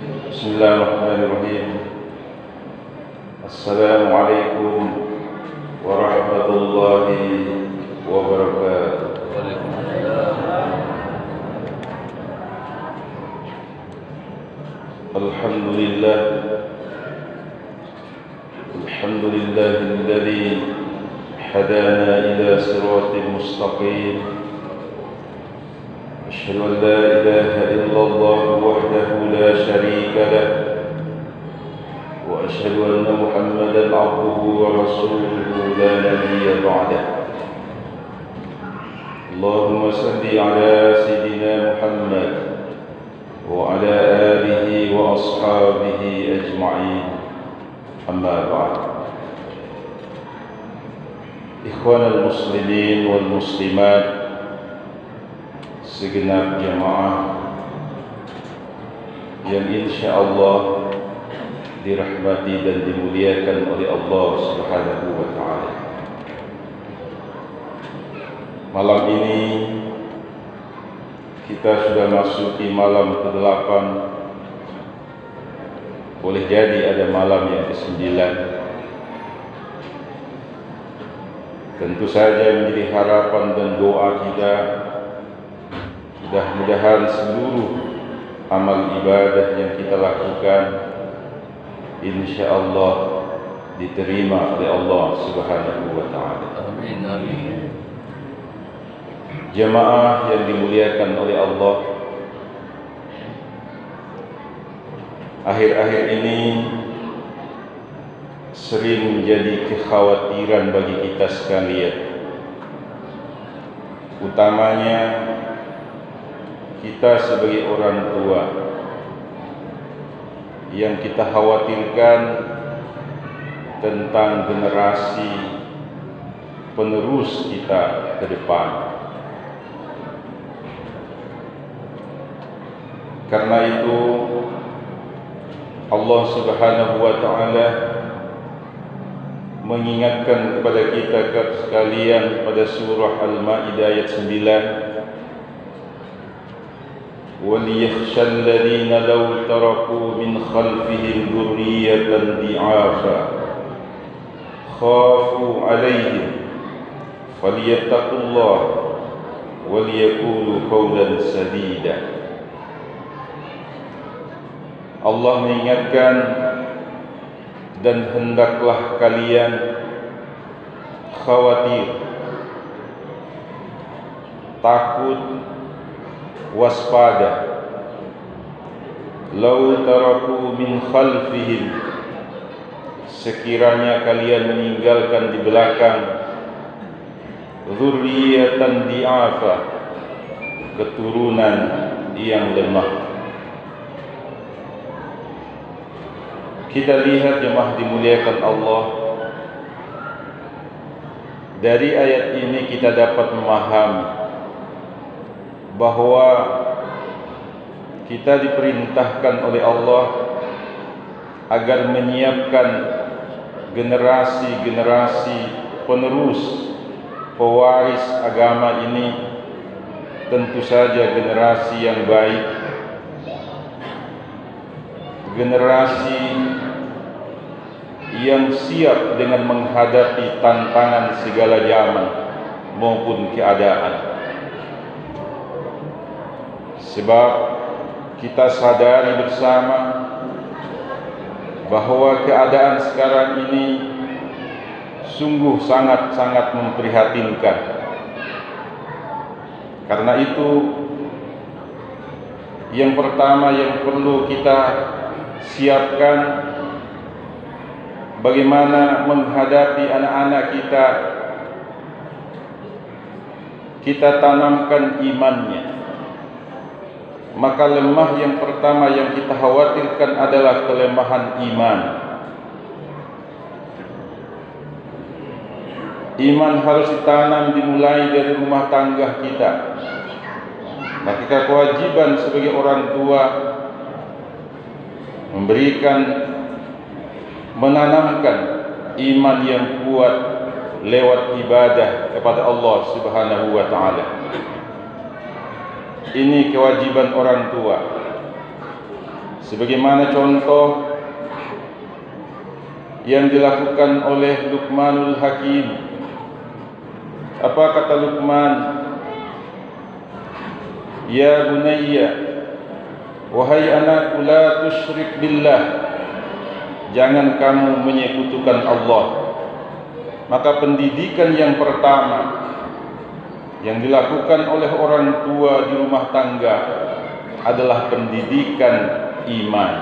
Bismillahirrahmanirrahim. Assalamualaikum warahmatullahi wabarakatuh. Alhamdulillah. Alhamdulillahilladzi hadana ila siratal mustaqim. أشهد أن لا إله إلا الله وحده لا شريك له وأشهد أن محمدا عبده ورسوله لا نبي بعده اللهم صل على سيدنا محمد وعلى آله وأصحابه أجمعين أما بعد إخوان المسلمين والمسلمات, segenap jamaah yang insyaallah dirahmati dan dimuliakan oleh Allah Subhanahu wa taala. Malam ini kita sudah masuki malam ke-8. Boleh jadi ada malam yang ke-9. Tentu saja menjadi harapan dan doa kita, mudah-mudahan seluruh amal ibadah yang kita lakukan insyaallah diterima oleh Allah Subhanahu wa taala. Amin, amin. Jamaah yang dimuliakan oleh Allah, akhir-akhir ini sering menjadi kekhawatiran bagi kita sekalian, utamanya kita sebagai orang tua, yang kita khawatirkan tentang generasi penerus kita ke depan. Karena itu Allah Subhanahu wa taala mengingatkan kepada kita sekalian pada surah Al-Maidah ayat 9, وَلْيَخْشَى الَّذِينَ لَوْ تَرَكُوا مِنْ خَلْفِهِمْ ذُرِّيَّةً ضِعَافًا خَافُوا عَلَيْهِمْ فَلْيَتَّقُوا اللَّهَ وَلْيَقُولُوا قَوْلًا سَدِيدًا. Allah mengingatkan, dan hendaklah kalian khawatir, takut, waspada, lau taraku min khalfihim, sekiranya kalian meninggalkan di belakang, dzurriyyatan di'afa, keturunan yang lemah. Kita lihat jemaah dimuliakan Allah, dari ayat ini kita dapat memahami bahwa kita diperintahkan oleh Allah agar menyiapkan generasi-generasi penerus, pewaris agama ini, tentu saja generasi yang baik, generasi yang siap dengan menghadapi tantangan segala zaman maupun keadaan. Sebab kita sadari bersama bahwa keadaan sekarang ini sungguh sangat-sangat memprihatinkan. Karena itu, yang pertama yang perlu kita siapkan, bagaimana menghadapi anak-anak kita. Kita tanamkan imannya. Maka lemah yang pertama yang kita khawatirkan adalah kelemahan iman. Iman harus ditanam dimulai dari rumah tangga kita. Maka kewajiban sebagai orang tua menanamkan iman yang kuat lewat ibadah kepada Allah Subhanahu wa taala. Ini kewajiban orang tua. sebagaimana contoh yang dilakukan oleh Luqmanul Hakim. Apa kata Luqman? Ya bunayya, wahai anakku, la tusyrik billah, jangan kamu menyekutukan Allah. Maka pendidikan yang pertama yang dilakukan oleh orang tua di rumah tangga adalah pendidikan iman.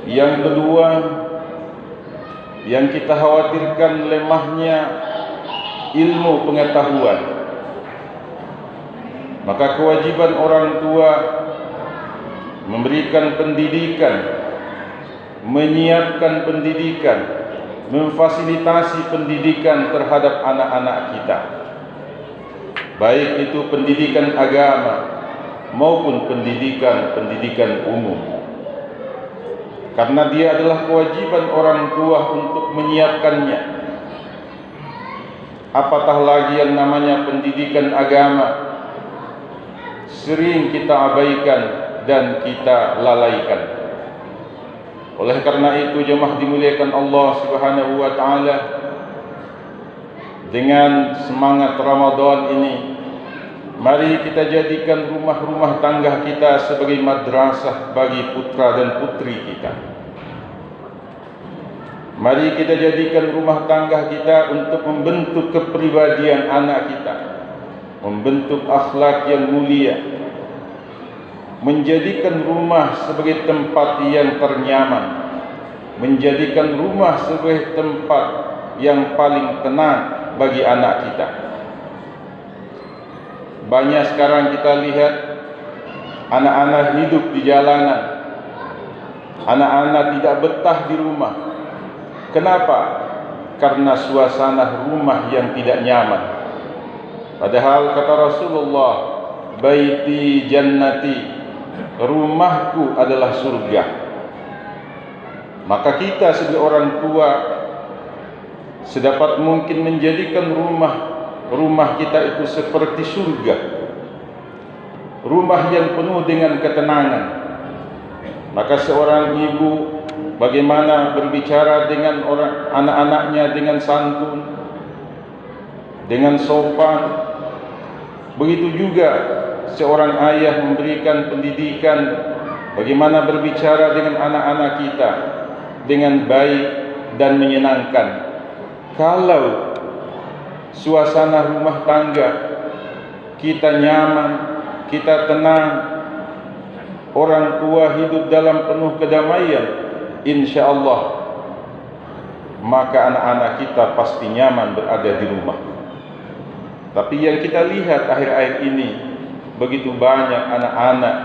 Yang kedua, yang kita khawatirkan lemahnya ilmu pengetahuan. Maka kewajiban orang tua memberikan pendidikan, menyiapkan pendidikan, memfasilitasi pendidikan terhadap anak-anak kita, baik itu pendidikan agama maupun pendidikan umum. Karena dia adalah kewajiban orang tua untuk menyiapkannya. Apatah lagi yang namanya pendidikan agama, sering kita abaikan dan kita lalaikan. Oleh karena itu, jemaah dimuliakan Allah Subhanahu wa taala, dengan semangat Ramadan ini, mari kita jadikan rumah-rumah tangga kita sebagai madrasah bagi putra dan putri kita. Mari kita jadikan rumah tangga kita untuk membentuk kepribadian anak kita, membentuk akhlak yang mulia, menjadikan rumah sebagai tempat yang ternyaman, menjadikan rumah sebagai tempat yang paling tenang bagi anak kita. Banyak sekarang kita lihat anak-anak hidup di jalanan, anak-anak tidak betah di rumah. Kenapa? Karena suasana rumah yang tidak nyaman. Padahal kata Rasulullah, baiti jannati, rumahku adalah surga. Maka kita sebagai orang tua sedapat mungkin menjadikan rumah kita itu seperti surga, rumah yang penuh dengan ketenangan. Maka seorang ibu bagaimana berbicara dengan anak-anaknya dengan santun, dengan sopan. Begitu juga seorang ayah memberikan pendidikan bagaimana berbicara dengan anak-anak kita dengan baik dan menyenangkan. Kalau suasana rumah tangga kita nyaman, kita tenang, orang tua hidup dalam penuh kedamaian, insya Allah maka anak-anak kita pasti nyaman berada di rumah. Tapi yang kita lihat akhir-akhir ini, begitu banyak anak-anak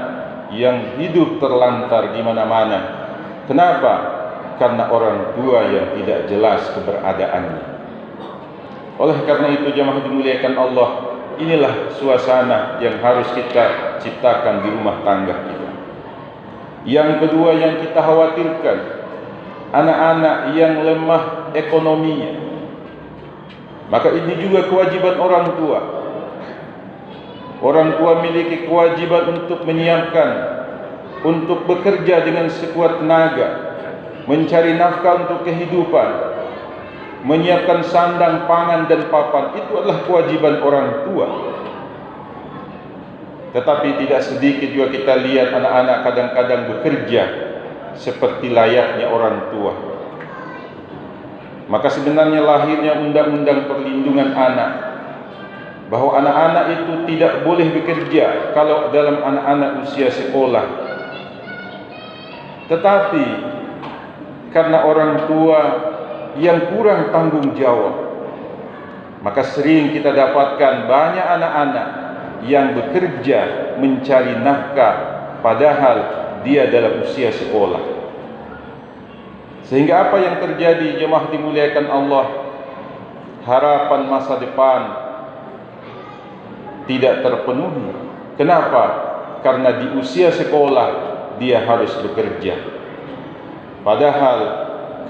yang hidup terlantar di mana-mana. Kenapa? Karena orang tua yang tidak jelas keberadaannya. Oleh karena itu, jemaah dimuliakan Allah, inilah suasana yang harus kita ciptakan di rumah tangga kita. Yang kedua yang kita khawatirkan, anak-anak yang lemah ekonominya. Maka ini juga kewajiban orang tua. Orang tua memiliki kewajiban untuk menyiapkan, untuk bekerja dengan sekuat tenaga, mencari nafkah untuk kehidupan, menyiapkan sandang, pangan dan papan. Itu adalah kewajiban orang tua. Tetapi tidak sedikit juga kita lihat anak-anak kadang-kadang bekerja seperti layaknya orang tua. Maka sebenarnya lahirnya undang-undang perlindungan anak, bahwa anak-anak itu tidak boleh bekerja kalau dalam anak-anak usia sekolah. Tetapi karena orang tua yang kurang tanggung jawab, maka sering kita dapatkan banyak anak-anak yang bekerja mencari nafkah padahal dia dalam usia sekolah. Sehingga apa yang terjadi, jemaah dimuliakan Allah, harapan masa depan tidak terpenuhi. Kenapa? Karena di usia sekolah dia harus bekerja. Padahal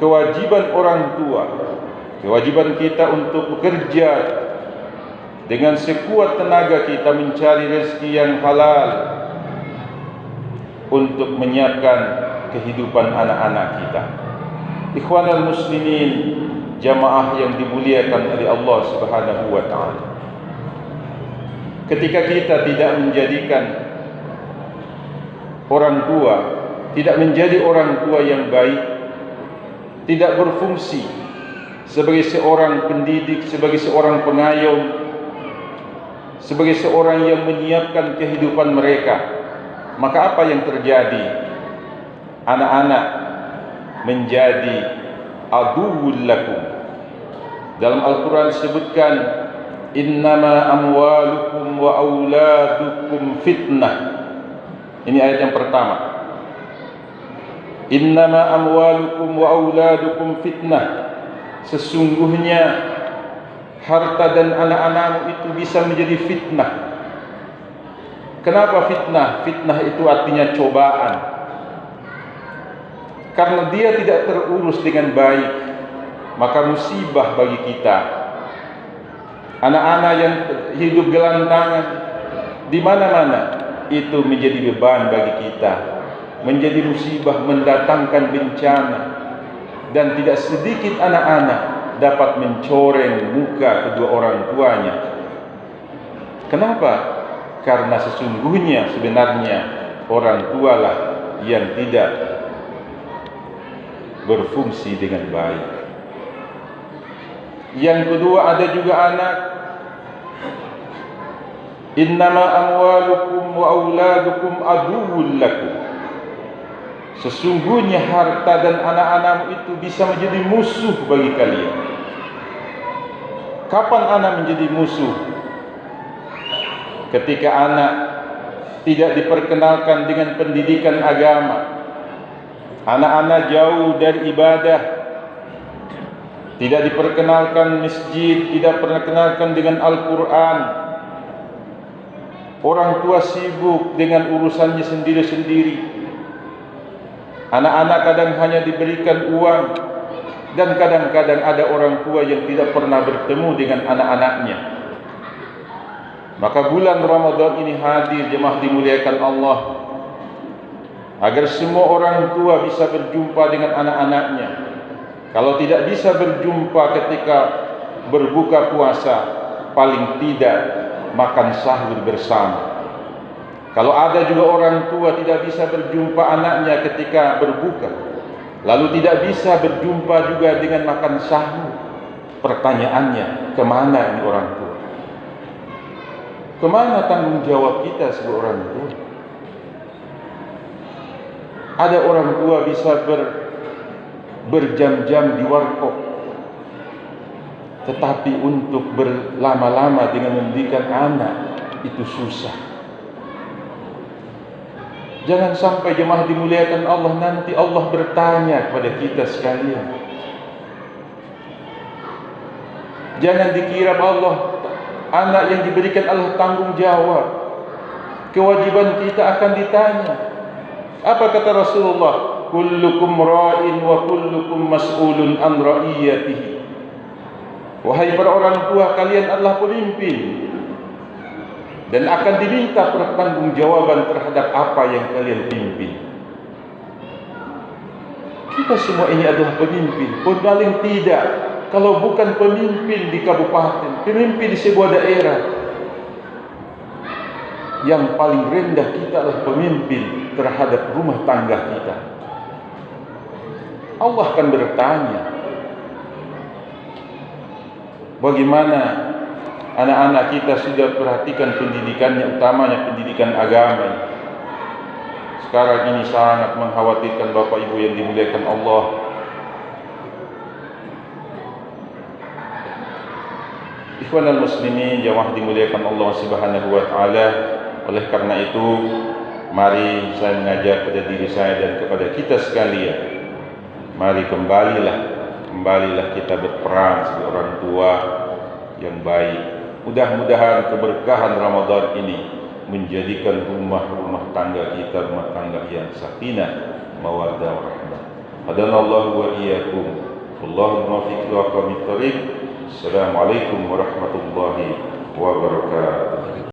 kewajiban orang tua, kewajiban kita untuk bekerja dengan sekuat tenaga kita mencari rezeki yang halal, untuk menyiapkan kehidupan anak-anak kita. Ikhwanul muslimin, jamaah yang dimuliakan oleh Allah Subhanahu wa taala. Ketika kita tidak menjadikan orang tua, tidak menjadi orang tua yang baik, tidak berfungsi sebagai seorang pendidik, sebagai seorang pengayom, sebagai seorang yang menyiapkan kehidupan mereka, maka apa yang terjadi? Anak-anak menjadi aduwwul lakum. Dalam Al-Quran disebutkan, innama amwalukum wa auladukum fitnah. Ini ayat yang pertama. Innama amwalukum wa auladukum fitnah. Sesungguhnya harta dan anak-anakmu itu bisa menjadi fitnah. Kenapa fitnah? Fitnah itu artinya cobaan. Karena dia tidak terurus dengan baik, maka musibah bagi kita. Anak-anak yang hidup gelandangan di mana-mana, itu menjadi beban bagi kita, menjadi musibah, mendatangkan bencana. Dan tidak sedikit anak-anak dapat mencoreng muka kedua orang tuanya. Kenapa? Karena sesungguhnya sebenarnya orang tualah yang tidak berfungsi dengan baik. Yang kedua, ada juga anak, innama amwalukum wa auladukum aduwwul lakum. Sesungguhnya harta dan anak-anakmu itu bisa menjadi musuh bagi kalian. Kapan anak menjadi musuh? Ketika anak tidak diperkenalkan dengan pendidikan agama, anak-anak jauh dari ibadah, tidak diperkenalkan masjid, tidak diperkenalkan dengan Al-Quran. Orang tua sibuk dengan urusannya sendiri-sendiri. Anak-anak kadang hanya diberikan uang, dan kadang-kadang ada orang tua yang tidak pernah bertemu dengan anak-anaknya. Maka bulan Ramadan ini hadir, jemaah dimuliakan Allah, agar semua orang tua bisa berjumpa dengan anak-anaknya. Kalau tidak bisa berjumpa ketika berbuka puasa, paling tidak makan sahur bersama. Kalau ada juga orang tua tidak bisa berjumpa anaknya ketika berbuka, lalu tidak bisa berjumpa juga dengan makan sahur, pertanyaannya, kemana ini orang tua? Kemana tanggung jawab kita sebagai orang tua? Ada orang tua bisa berjam-jam di warkop, tetapi untuk berlama-lama dengan mendidik anak itu susah. Jangan sampai jemaah dimuliakan Allah, nanti Allah bertanya kepada kita sekalian. Jangan dikira Allah, anak yang diberikan Allah tanggung jawab, kewajiban kita akan ditanya. Apa kata Rasulullah? Kullukum ra'in wa kullukum mas'ulun an ra'iyatihi. Wahai para orang tua, kalian adalah pemimpin dan akan diminta pertanggungjawaban terhadap apa yang kalian pimpin. Kita semua ini adalah pemimpin, pun paling tidak, kalau bukan pemimpin di kabupaten, pemimpin di sebuah daerah, yang paling rendah kita adalah pemimpin terhadap rumah tangga kita. Allah akan bertanya, bagaimana anak-anak kita sudah perhatikan pendidikannya, utamanya pendidikan agama. Sekarang ini sangat mengkhawatirkan Bapak Ibu yang dimuliakan Allah. Ikhwanul muslimin, jamaah dimuliakan Allah Subhanahu wa taala. Oleh karena itu, mari saya mengajak kepada diri saya dan kepada kita sekalian, mari kembalilah kita berperan sebagai orang tua yang baik. Mudah-mudahan keberkahan Ramadan ini menjadikan rumah tangga kita rumah tangga yang sakinah, mawaddah, warahmah. Hadanallahu wa iyyakum. Wallahu muwaffiq ila aqwamit thoriq. Assalamualaikum warahmatullahi wabarakatuh.